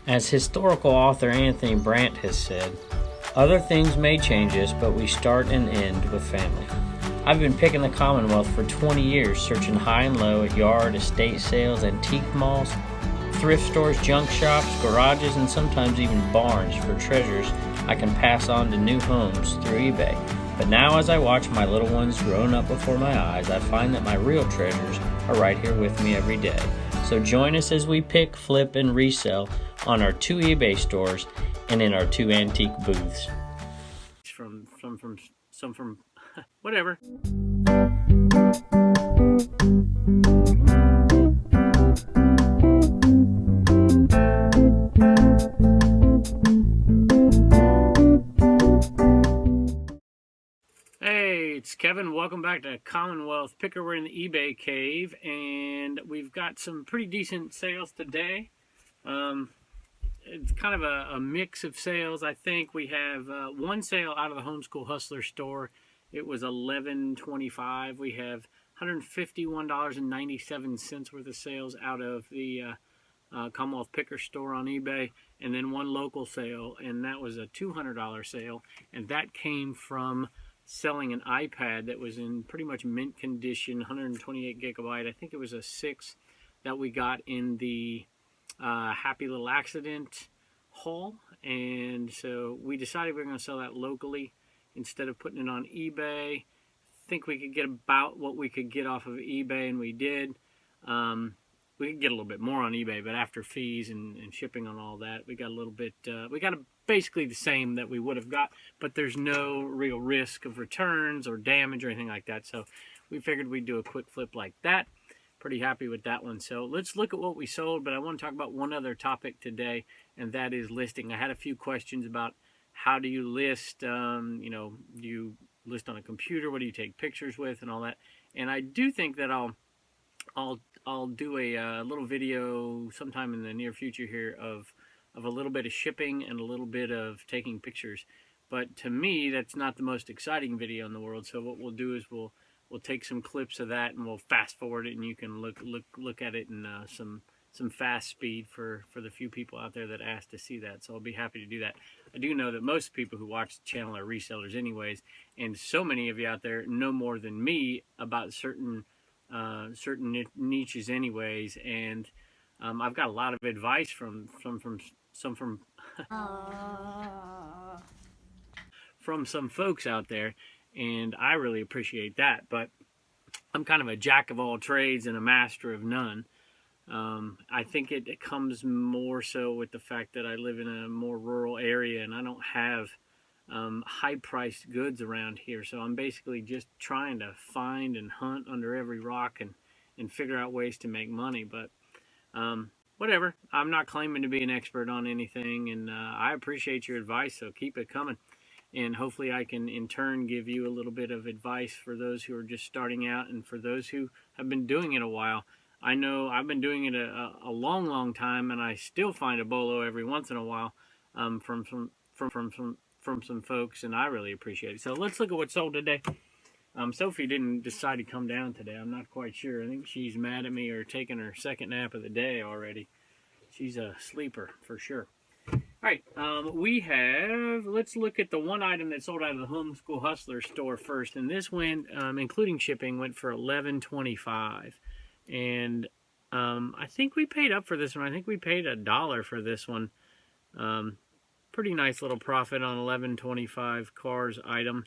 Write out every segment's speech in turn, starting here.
As historical author Anthony Brandt has said, other things may change us, but we start and end with family. I've been picking the Commonwealth for 20 years, searching high and low at yard, estate sales, antique malls, thrift stores, junk shops, garages, and sometimes even barns for treasures I can pass on to new homes through eBay. But now as I watch my little ones growing up before my eyes, I find that my real treasures are right here with me every day. So join us as we pick, flip, and resell on our 2 eBay stores and in our 2 antique booths. From whatever. Hey, it's Kevin. Welcome back to Commonwealth Picker. We're in the eBay cave, and we've got some pretty decent sales today. It's kind of a mix of sales. I think we have one sale out of the Homeschool Hustler store. It was $11.25. We have $151.97 worth of sales out of the Commonwealth Picker store on eBay, and then one local sale, and that was a $200 sale, and that came from selling an iPad that was in pretty much mint condition, 128 gigabyte. I think it was a 6 that we got in the Happy Little Accident haul, and so we decided we were going to sell that locally instead of putting it on eBay. I think we could get about what we could get off of eBay, and we did. We could get a little bit more on eBay, but after fees and shipping on all that, we got a little bit, we got basically the same that we would have got, but there's no real risk of returns or damage or anything like that, so we figured we'd do a quick flip like that. Pretty happy with that one. So let's look at what we sold, but I want to talk about one other topic today, and that is listing. I had a few questions about how do you list, do you list on a computer, what do you take pictures with, and all that. And I do think that I'll do a little video sometime in the near future here of a little bit of shipping and a little bit of taking pictures. But to me, that's not the most exciting video in the world. So what we'll do is we'll take some clips of that and we'll fast forward it, and you can look at it in some fast speed for the few people out there that asked to see that. So I'll be happy to do that. I do know that most people who watch the channel are resellers anyways, and so many of you out there know more than me about certain niches anyways, and I've got a lot of advice from some folks out there, and I really appreciate that. But I'm kind of a jack of all trades and a master of none. I think it comes more so with the fact that I live in a more rural area and I don't have high-priced goods around here, so I'm basically just trying to find and hunt under every rock and figure out ways to make money. But whatever, I'm not claiming to be an expert on anything, and I appreciate your advice, so keep it coming. And hopefully I can in turn give you a little bit of advice for those who are just starting out and for those who have been doing it a while. I know I've been doing it a long time, and I still find a bolo every once in a while from some folks, and I really appreciate it. So let's look at what sold today. Sophie didn't decide to come down today. I'm not quite sure. I think she's mad at me or taking her second nap of the day already. She's a sleeper for sure. All right, let's look at the one item that sold out of the Homeschool Hustler store first, and this went, including shipping, went for $11.25. And I think we paid up for this one. I think we paid $1 for this one. Pretty nice little profit on $11.25 cars item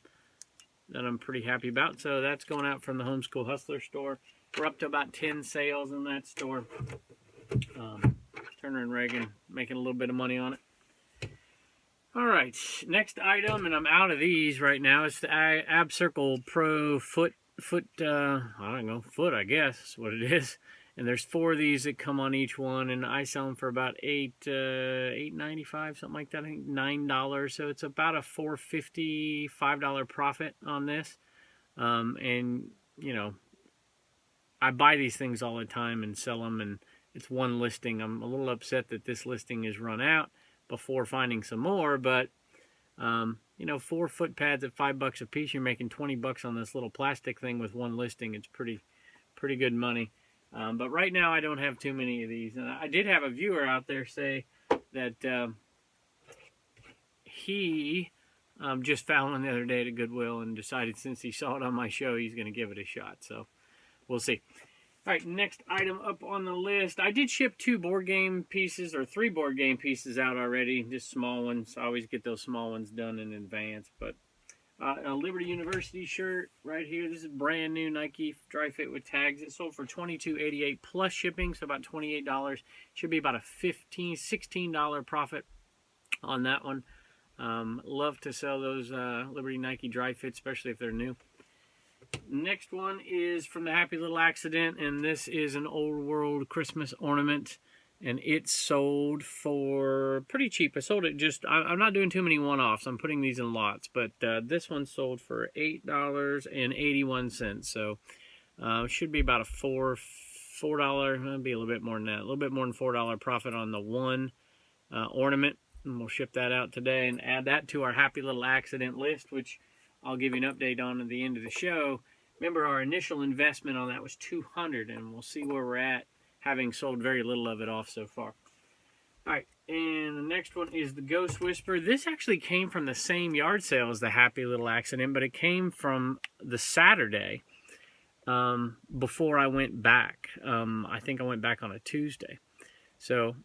that I'm pretty happy about. So that's going out from the Homeschool Hustler store. We're up to about 10 sales in that store. Turner and Reagan making a little bit of money on it. All right, next item, and I'm out of these right now. It's the AbCircle Pro foot, I guess is what it is. And there's 4 of these that come on each one, and I sell them for about $8.95, something like that. I think $9. So it's about a $4.50, $5 profit on this. And you know, I buy these things all the time and sell them, and it's one listing. I'm a little upset that this listing is run out before finding some more, but you know, 4 foot pads at $5 a piece, you're making 20 bucks on this little plastic thing with one listing. It's pretty good money. But right now I don't have too many of these. And I did have a viewer out there say that he just found one the other day at a Goodwill and decided since he saw it on my show, he's going to give it a shot. So we'll see. All right, next item up on the list. I did ship 2 board game pieces or 3 board game pieces out already, just small ones. I always get those small ones done in advance. But a Liberty University shirt right here. This is brand new Nike dry fit with tags. It sold for $22.88 plus shipping, so about $28. Should be about a $16 profit on that one. Love to sell those Liberty Nike dry fits, especially if they're new. Next one is from the Happy Little Accident, and this is an old world Christmas ornament, and it sold for pretty cheap. I sold it just, I'm not doing too many one-offs. I'm putting these in lots, but this one sold for $8.81, so should be about a $4, maybe a little bit more than that, a little bit more than $4 profit on the one ornament, and we'll ship that out today and add that to our Happy Little Accident list, which I'll give you an update on at the end of the show. Remember, our initial investment on that was $200, and we'll see where we're at, having sold very little of it off so far. All right, and the next one is the Ghost Whisperer. This actually came from the same yard sale as the Happy Little Accident, but it came from the Saturday before I went back. I think I went back on a Tuesday. So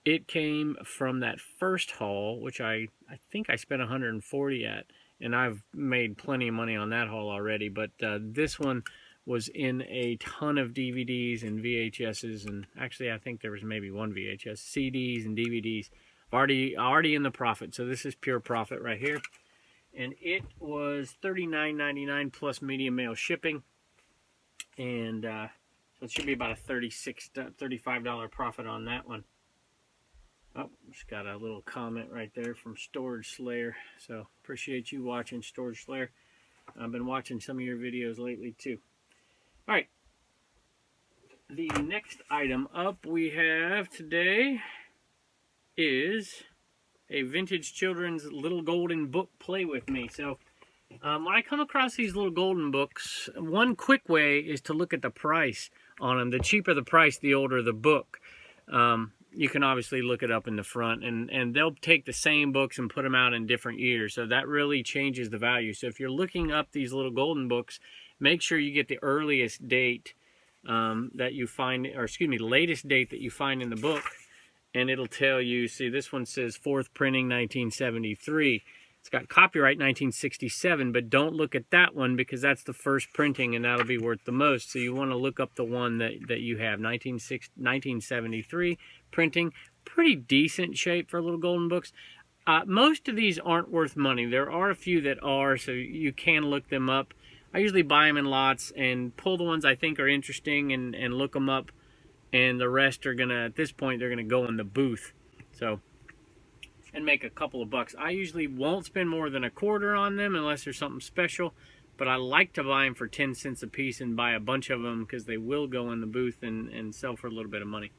it came from that first haul, which I think I spent $140 at. And I've made plenty of money on that haul already. But this one was in a ton of DVDs and VHSs. And actually, I think there was maybe one VHS. CDs and DVDs. Already in the profit. So this is pure profit right here. And it was $39.99 plus medium mail shipping. And so it should be about a $35 profit on that one. Oh, just got a little comment right there from Storage Slayer. So, appreciate you watching, Storage Slayer. I've been watching some of your videos lately, too. All right. The next item up we have today is a vintage children's little golden book Play With Me. So, when I come across these little golden books, one quick way is to look at the price on them. The cheaper the price, the older the book. You can obviously look it up in the front, and they'll take the same books and put them out in different years, so that really changes the value. So if you're looking up these little golden books, make sure you get the earliest date that you find, or excuse me, the latest date that you find in the book, and it'll tell you, see, this one says 4th printing 1973. It's got copyright 1967, but don't look at that one because that's the first printing and that'll be worth the most. So you want to look up the one that you have, 1973 printing. Pretty decent shape for little golden books. Most of these aren't worth money. There are a few that are, so you can look them up. I usually buy them in lots and pull the ones I think are interesting and look them up. And the rest are going to, at this point, they're going to go in the booth. So, and make a couple of bucks. I usually won't spend more than $0.25 on them unless there's something special, but I like to buy them for 10 cents a piece and buy a bunch of them because they will go in the booth and sell for a little bit of money.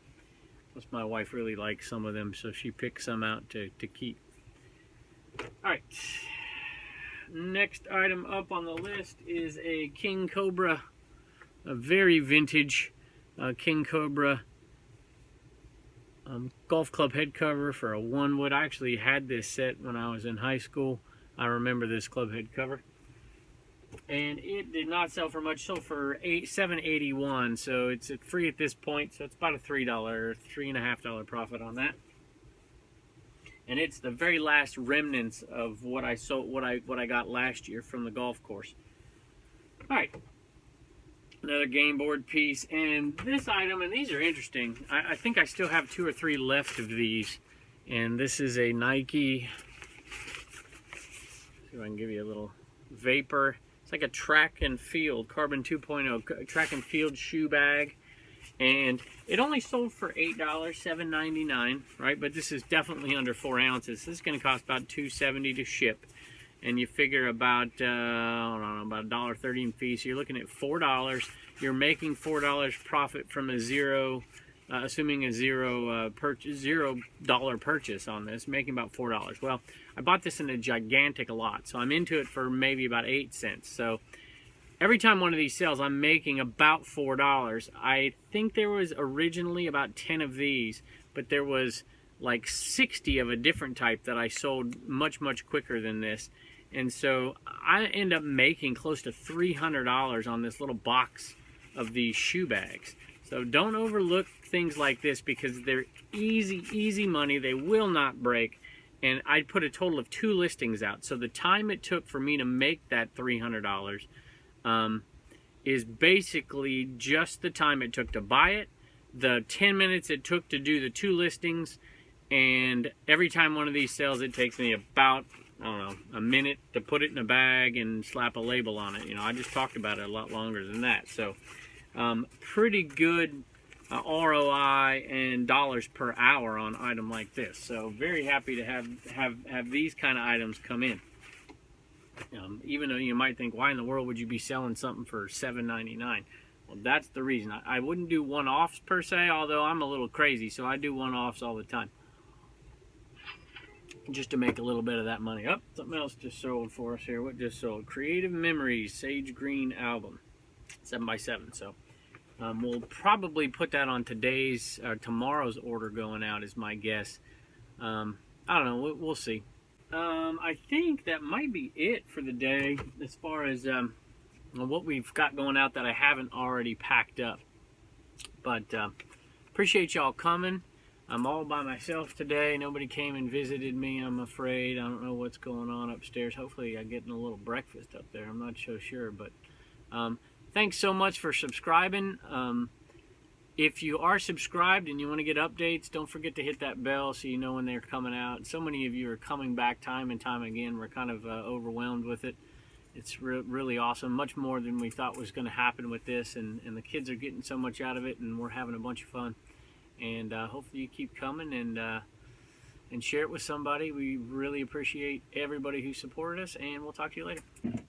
Plus my wife really likes some of them, so she picks some out to keep. Alright, next item up on the list is a King Cobra, a very vintage King Cobra golf club head cover for a 1-wood. I actually had this set when I was in high school. I remember this club head cover. And it did not sell for much. Sold for $7.81, so it's free at this point. So it's about a $3.5 profit on that. And it's the very last remnants of what I sold, what I got last year from the golf course. All right. Another game board piece, and this item, and these are interesting. I think I still have 2 or 3 left of these, and this is a Nike, see if I can give you a little vapor. It's like a track and field, Carbon 2.0 track and field shoe bag, and it only sold for $8, $7.99, right? But this is definitely under 4 ounces. This is going to cost about $2.70 to ship. And you figure about, I don't know, about $1.30 in fees. So you're looking at $4. You're making $4 profit from a zero, assuming a $0 purchase on this, making about $4. Well, I bought this in a gigantic lot, so I'm into it for maybe about 8 cents. So every time one of these sells, I'm making about $4. I think there was originally about 10 of these, but there was like 60 of a different type that I sold much, much quicker than this. And so I end up making close to $300 on this little box of these shoe bags. So don't overlook things like this, because they're easy money. They will not break. And I put a total of 2 listings out. So the time it took for me to make that $300 is basically just the time it took to buy it, the 10 minutes it took to do the 2 listings, and every time one of these sells, it takes me about, I don't know, a minute to put it in a bag and slap a label on it. You know, I just talked about it a lot longer than that. So pretty good ROI and dollars per hour on an item like this. So very happy to have these kind of items come in. Even though you might think, why in the world would you be selling something for $7.99? Well, that's the reason. I wouldn't do one-offs per se, although I'm a little crazy, so I do one-offs all the time, just to make a little bit of that money. Oh, something else just sold for us here. What just sold? Creative Memories Sage Green album, 7x7. So we'll probably put that on tomorrow's order going out, is my guess. I don't know. We'll see. I think that might be it for the day as far as what we've got going out that I haven't already packed up. But appreciate y'all coming. I'm all by myself today. Nobody came and visited me, I'm afraid. I don't know what's going on upstairs. Hopefully I'm getting a little breakfast up there. I'm not so sure. But thanks so much for subscribing. If you are subscribed and you want to get updates, don't forget to hit that bell so you know when they're coming out. So many of you are coming back time and time again. We're kind of overwhelmed with it. It's really awesome, much more than we thought was going to happen with this, and the kids are getting so much out of it, and we're having a bunch of fun. And hopefully you keep coming and share it with somebody. We really appreciate everybody who supported us, and we'll talk to you later.